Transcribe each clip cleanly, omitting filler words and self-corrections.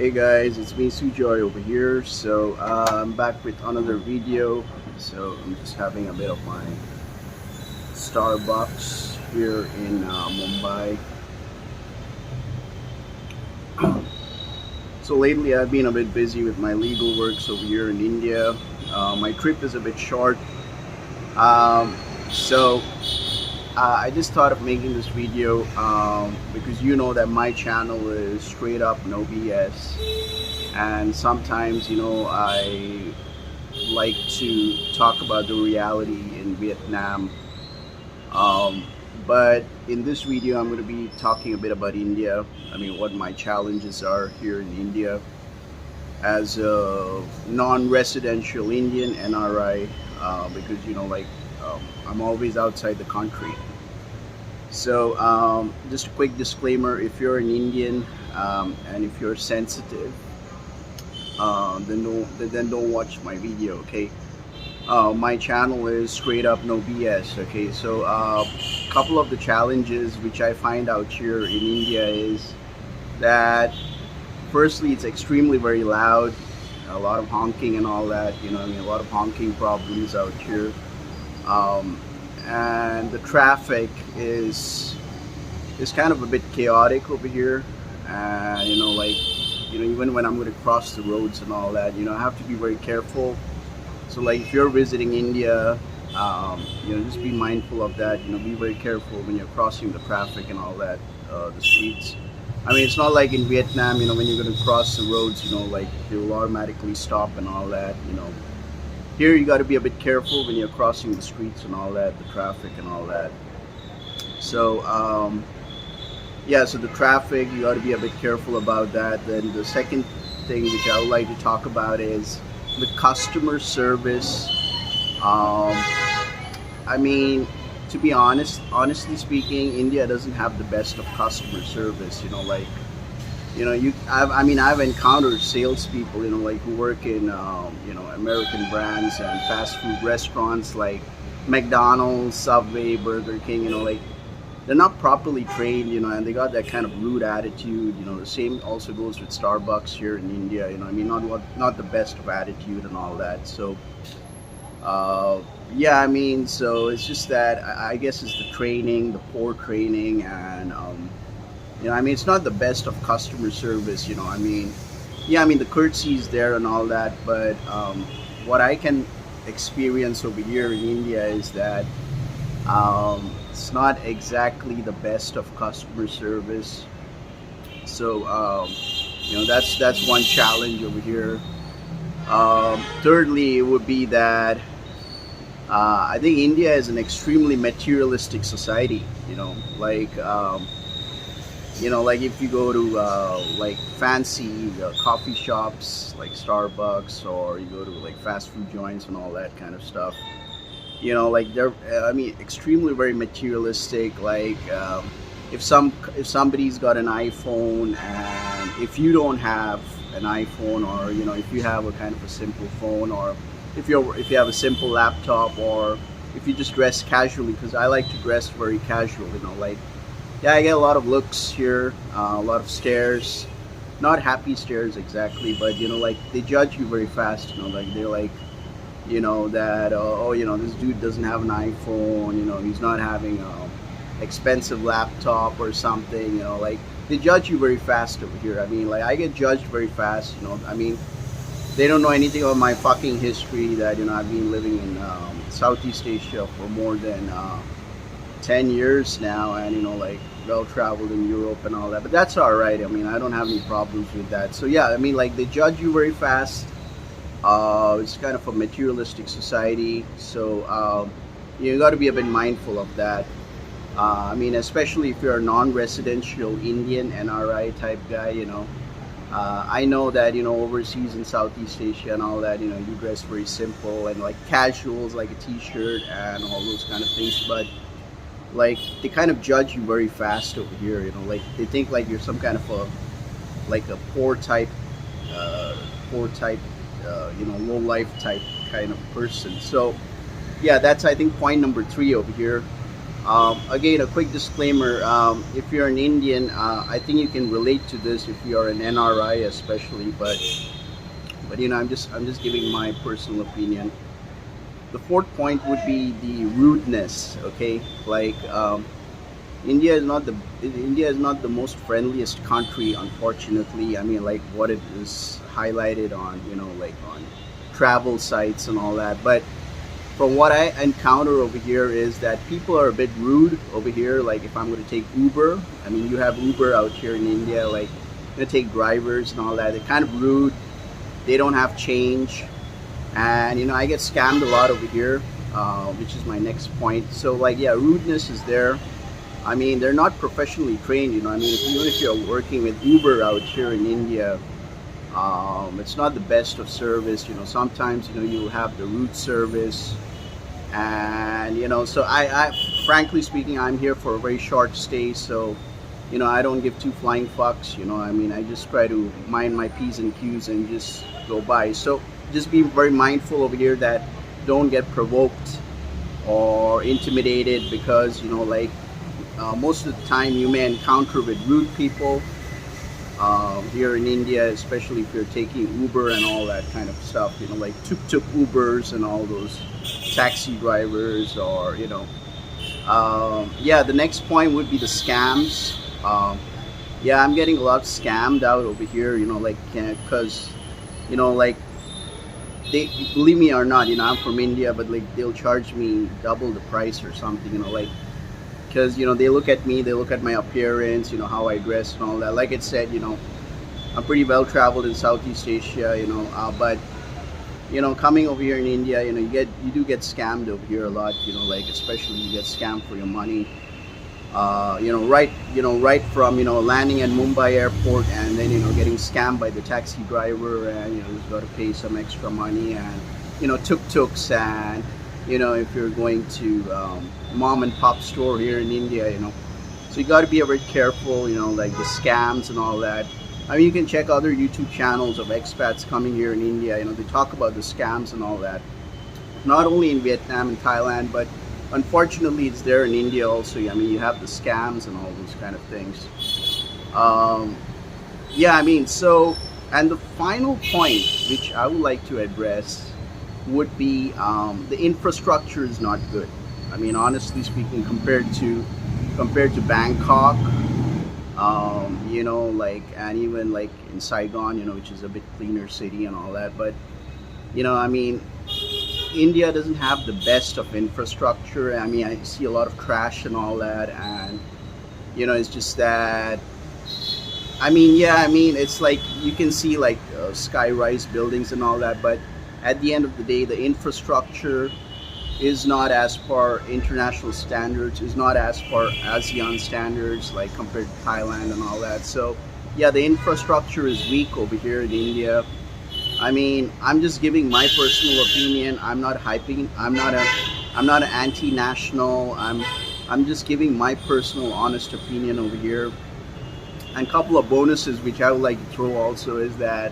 Hey guys, it's me Sujoy over here. I'm back with another video. So I'm just having a bit of my Starbucks here in Mumbai. So lately I've been a bit busy with my legal works over here in India. My trip is a bit short. Um, so I just thought of making this video because you know that my channel is straight up no BS, and sometimes I like to talk about the reality in Vietnam. But in this video I'm going to be talking a bit about India. I mean, what my challenges are here in India as a non-residential Indian NRI, because I'm always outside the country. So just a quick disclaimer: if you're an Indian and if you're sensitive, then don't watch my video. Okay. My channel is straight up no BS. Okay. So a couple of the challenges which I find out here in India is that firstly it's extremely very loud, a lot of honking and all that. A lot of honking problems out here. And the traffic is kind of a bit chaotic over here, and even when I'm going to cross the roads and all that, I have to be very careful. So like if you're visiting India, just be mindful of that. Be very careful when you're crossing the traffic and all that, the streets. I mean, it's not like in Vietnam, when you're going to cross the roads, they will automatically stop and all that. Here you got to be a bit careful when you're crossing the streets and all that, the traffic and all that. So so the traffic, you got to be a bit careful about that. Then the second thing which I would like to talk about is the customer service. I mean, to be honestly speaking, India doesn't have the best of customer service. I've encountered salespeople, who work in, American brands and fast food restaurants like McDonald's, Subway, Burger King. They're not properly trained, and they got that kind of rude attitude. The same also goes with Starbucks here in India. Not the best of attitude and all that. So, so it's just that I guess it's the training, the poor training, and it's not the best of customer service. The courtesy is there and all that, but what I can experience over here in India is that it's not exactly the best of customer service. So that's one challenge over here. Thirdly, it would be that I think India is an extremely materialistic society. If you go to fancy coffee shops like Starbucks, or you go to fast food joints and all that kind of stuff, they're extremely very materialistic. If somebody's got an iPhone, and if you don't have an iPhone, or if you have a kind of a simple phone, or if you have a simple laptop, or if you just dress casually, because I like to dress very casual. I get a lot of looks here, a lot of stares, not happy stares exactly, but they judge you very fast. They're like, this dude doesn't have an iPhone, he's not having a expensive laptop or something. They judge you very fast over here. I get judged very fast. They don't know anything about my fucking history, that I've been living in Southeast Asia for more than 10 years now, and well traveled in Europe and all that, but that's all right. I don't have any problems with that. So they judge you very fast. It's kind of a materialistic society, so you got to be a bit mindful of that. Especially if you're a non-residential Indian NRI type guy. I know that overseas in Southeast Asia and all that, you dress very simple and casuals, like a t-shirt and all those kind of things, but they kind of judge you very fast over here. They think you're some kind of a poor type, low life type kind of person. So that's, I think, point number 3 over here. Again, a quick disclaimer: if you're an Indian, I think you can relate to this if you are an NRI, especially. But I'm just giving my personal opinion. The fourth point would be the rudeness. Okay, like India is not the most friendliest country, unfortunately. I mean, like what it is highlighted on, like on travel sites and all that. But from what I encounter over here is that people are a bit rude over here. Like if I'm going to take Uber, I mean, you have Uber out here in India. Like I'm going to take drivers and all that. They're kind of rude. They don't have change, and I get scammed a lot over here, which is my next point. So like, yeah, rudeness is there. I mean, they're not professionally trained. I mean, even if you're working with Uber out here in India, it's not the best of service. Sometimes you have the rude service, and so I frankly speaking, I'm here for a very short stay, so I don't give two flying fucks. I mean, I just try to mind my P's and Q's and just go by. So just be very mindful over here that don't get provoked or intimidated, because like most of the time you may encounter with rude people here in India, especially if you're taking Uber and all that kind of stuff, like tuk-tuk Ubers and all those taxi drivers, or yeah, the next point would be the scams. Yeah, I'm getting a lot scammed out over here, like because like they, believe me or not, I'm from India, but like they'll charge me double the price or something, like because they look at me, they look at my appearance, how I dress and all that. Like it said, I'm pretty well traveled in Southeast Asia, but coming over here in India, you do get scammed over here a lot, like especially you get scammed for your money, right from landing at Mumbai airport, and then getting scammed by the taxi driver, and you've got to pay some extra money, and tuk-tuks, and if you're going to mom and pop store here in India, so you got to be very careful, like the scams and all that. I mean, you can check other YouTube channels of expats coming here in India, they talk about the scams and all that, not only in Vietnam and Thailand, but unfortunately it's there in India also. I mean, you have the scams and all those kind of things. Yeah, I mean, so, and the final point which I would like to address would be the infrastructure is not good. I mean, honestly speaking, compared to Bangkok, like, and even like in Saigon, which is a bit cleaner city and all that. But I mean, India doesn't have the best of infrastructure. I mean, I see a lot of trash and all that, and it's just that, I mean, yeah, I mean, it's like you can see like sky-rise buildings and all that, but at the end of the day, the infrastructure is not as per international standards, is not as per ASEAN standards, like compared to Thailand and all that. So yeah, the infrastructure is weak over here in India. I mean, I'm just giving my personal opinion. I'm not hyping. I'm not an anti-national. I'm just giving my personal honest opinion over here. And a couple of bonuses which I would like to throw also is that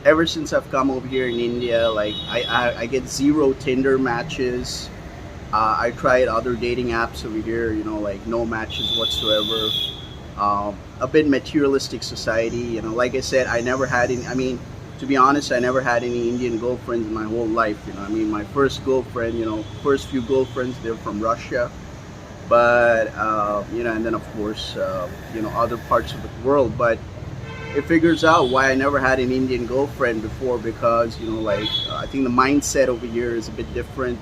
ever since I've come over here in India, like I get zero Tinder matches. I tried other dating apps over here, like no matches whatsoever. A bit materialistic society, like I said, I never had any, I mean, to be honest, I never had any Indian girlfriends in my whole life. I mean, my first girlfriend, first few girlfriends, they're from Russia. But, and then of course, other parts of the world. But it figures out why I never had an Indian girlfriend before, because, like, I think the mindset over here is a bit different.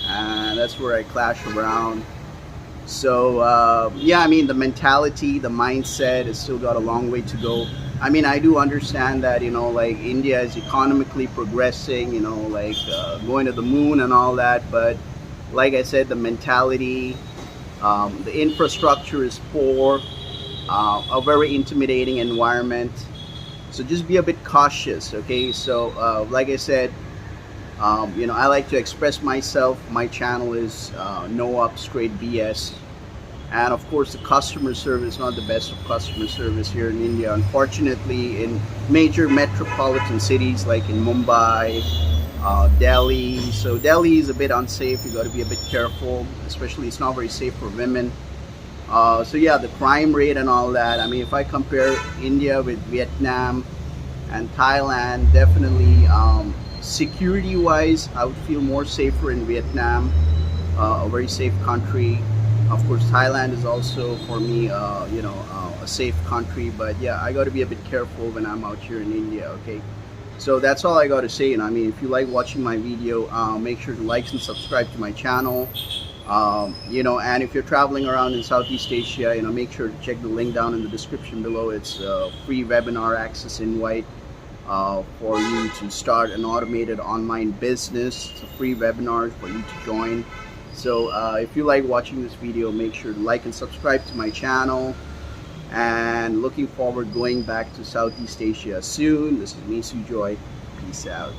And that's where I clash around. So, yeah, I mean, the mentality, the mindset has still got a long way to go. I mean, I do understand that, like India is economically progressing, like going to the moon and all that. But like I said, the mentality, the infrastructure is poor, a very intimidating environment. So just be a bit cautious, okay? So like I said, I like to express myself. My channel is No Up Straight BS. And of course, the customer service, not the best of customer service here in India. Unfortunately, in major metropolitan cities like in Mumbai, Delhi. So Delhi is a bit unsafe. You got to be a bit careful, especially it's not very safe for women. So yeah, the crime rate and all that. I mean, if I compare India with Vietnam and Thailand, definitely security-wise, I would feel more safer in Vietnam, a very safe country. Of course, Thailand is also for me, a safe country. But yeah, I got to be a bit careful when I'm out here in India. Okay. So that's all I got to say. And I mean, if you like watching my video, make sure to like and subscribe to my channel. And if you're traveling around in Southeast Asia, make sure to check the link down in the description below. It's a free webinar access invite for you to start an automated online business. It's a free webinar for you to join. So if you like watching this video, make sure to like and subscribe to my channel. And looking forward going back to Southeast Asia soon. This is me, Sujoy. Peace out.